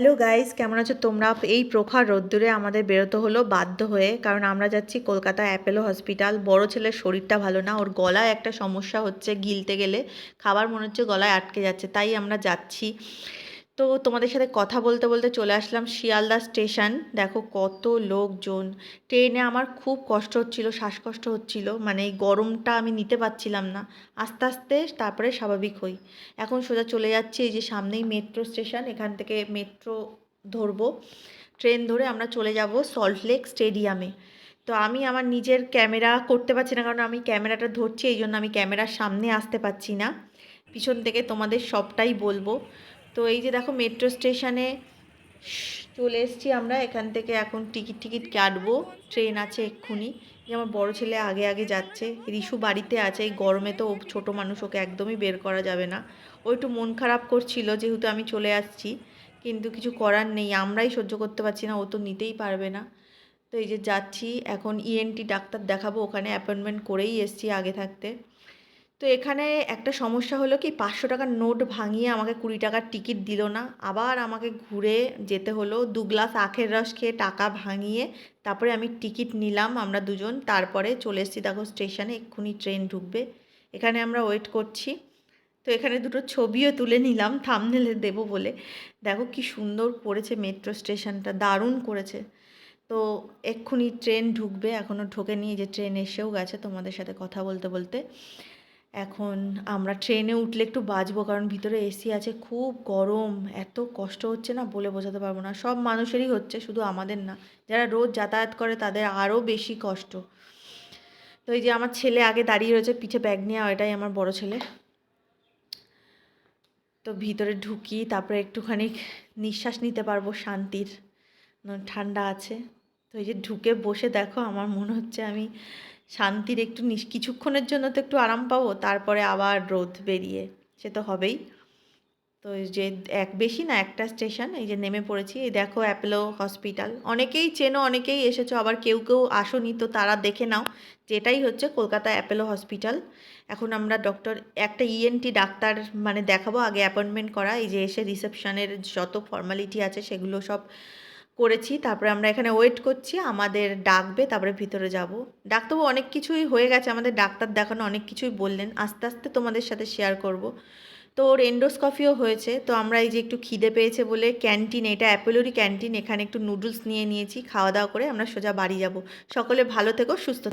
Hello guys, কেমন আছো তোমরা? এই প্রখর রোদ্দুরে আমাদের বেরোতে হলো বাধ্য হয়ে, কারণ আমরা যাচ্ছি কলকাতা অ্যাপোলো হসপিটাল। বড় ছেলের শরীরটা ভালো না, ওর গলায় একটা সমস্যা হচ্ছে, গিলতে গেলে খাবার মনে হচ্ছে গলায় আটকে যাচ্ছে, তাই আমরা যাচ্ছি। তো তোমাদের সাথে কথা বলতে বলতে চলে আসলাম শিয়ালদা স্টেশন। দেখো কত লোকজন। ট্রেনে আমার খুব কষ্ট হচ্ছিল, শ্বাসকষ্ট হচ্ছিল, মানে এই গরমটা আমি নিতে পারছিলাম না। আস্তে আস্তে তারপরে স্বাভাবিক হই। এখন সোজা চলে যাচ্ছি, এই যে সামনেই মেট্রো স্টেশন, এখান থেকে মেট্রো ধরবো। ট্রেন ধরে আমরা চলে যাব সল্টলেক স্টেডিয়ামে। তো আমি আমার নিজের ক্যামেরা করতে পারছি না, কারণ আমি ক্যামেরাটা ধরছি, এই জন্য আমি ক্যামেরার সামনে আসতে পারছি না। পিছন থেকে তোমাদের সবটাই বলবো। তো এই যে দেখো মেট্রো স্টেশনে চলে এসেছি আমরা। এখান থেকে এখন টিকিট কাটবো, ট্রেন আছে এক্ষুনি। যে আমার বড় ছেলে আগে আগে যাচ্ছে, রিশু বাড়িতে আছে, এই গরমে তো ও ছোটো মানুষ, ওকে একদমই বের করা যাবে না। ও একটু মন খারাপ করছিল যেহেতু আমি চলে আসছি, কিন্তু কিছু করার নেই, আমরাই সহ্য করতে পারছি না, ও তো নিতেই পারবে না। তো এই যে যাচ্ছি এখন, ইএনটি ডাক্তার দেখাবো, ওখানে অ্যাপয়েন্টমেন্ট করেই এসেছি আগে থাকতে। তো এখানে একটা সমস্যা হলো কি, 500 টাকার নোট ভাঙিয়ে আমাকে 20 টাকার টিকিট দিল না, আবার আমাকে ঘুরে যেতে হলো। 2 গ্লাস আখের রস খেয়ে টাকা ভাঙিয়ে তারপরে আমি টিকিট নিলাম আমরা দুজন, তারপরে চলে এসেছি দেখো স্টেশনে, এক্ষুনি ট্রেন ঢুকবে। এখানে আমরা ওয়েট করছি। তো এখানে দুটো ছবিও তুলে নিলাম থাম্বনেলে দেবো বলে। দেখো কি সুন্দর করেছে মেট্রো স্টেশনটা, দারুণ করেছে। তো এক্ষুনি ট্রেন ঢুকবে, এখনও ঢোকেনি, যে ট্রেন এসেও গেছে তোমাদের সাথে কথা বলতে বলতে। এখন আমরা ট্রেনে উঠলে একটু বাঁচবো, কারণ ভিতরে এসি আছে, খুব গরম, এত কষ্ট হচ্ছে না বলে বোঝাতে পারবো না। সব মানুষেরই হচ্ছে, শুধু আমাদের না, যারা রোজ যাতায়াত করে তাদের আরও বেশি কষ্ট। তো এই যে আমার ছেলে আগে দাঁড়িয়ে রয়েছে পিঠে ব্যাগ নিয়ে, এটাই আমার বড় ছেলে। তো ভিতরে ঢুকি, তারপরে একটুখানি নিঃশ্বাস নিতে পারবো শান্তির, ঠান্ডা আছে। তো এই যে ঢুকে বসে দেখো, আমার মনে হচ্ছে আমি শান্তির একটু কিছুক্ষণের জন্য তো একটু আরাম পাবো, তারপরে আবার রোদ বেরিয়ে, সে তো হবেই। তো এই যে বেশি না, একটা স্টেশন, এই যে নেমে পড়েছি। এই দেখো অ্যাপোলো হসপিটাল, অনেকেই চেনো অনেকেই এসেছো, আবার কেউ কেউ আসোনি, তো তারা দেখে নাও যে এটাই হচ্ছে কলকাতা অ্যাপোলো হসপিটাল। এখন আমরা একটা ইএনটি ডাক্তার মানে দেখাবো, আগে অ্যাপয়েন্টমেন্ট করা। এই যে এসে রিসেপশনের যত ফর্মালিটি আছে সেগুলো সব করেছি, তারপরে আমরা এখানে ওয়েট করছি, আমাদের ডাকবে, তারপরে ভিতরে যাব। ডাক্তারবাবু অনেক কিছুই হয়ে গেছে, আমাদের ডাক্তার দেখানো অনেক কিছুই বললেন, আস্তে আস্তে তোমাদের সাথে শেয়ার করব। তো ওর এন্ডোস্কপিও হয়েছে। তো আমরা এই যে একটু খিদে পেয়েছে বলে ক্যান্টিন, এটা অ্যাপোলোরই ক্যান্টিন, এখানে একটু নুডলস নিয়ে নিয়েছি, খাওয়া দাওয়া করে আমরা সোজা বাড়ি যাব। সকলে ভালো থেকো, সুস্থ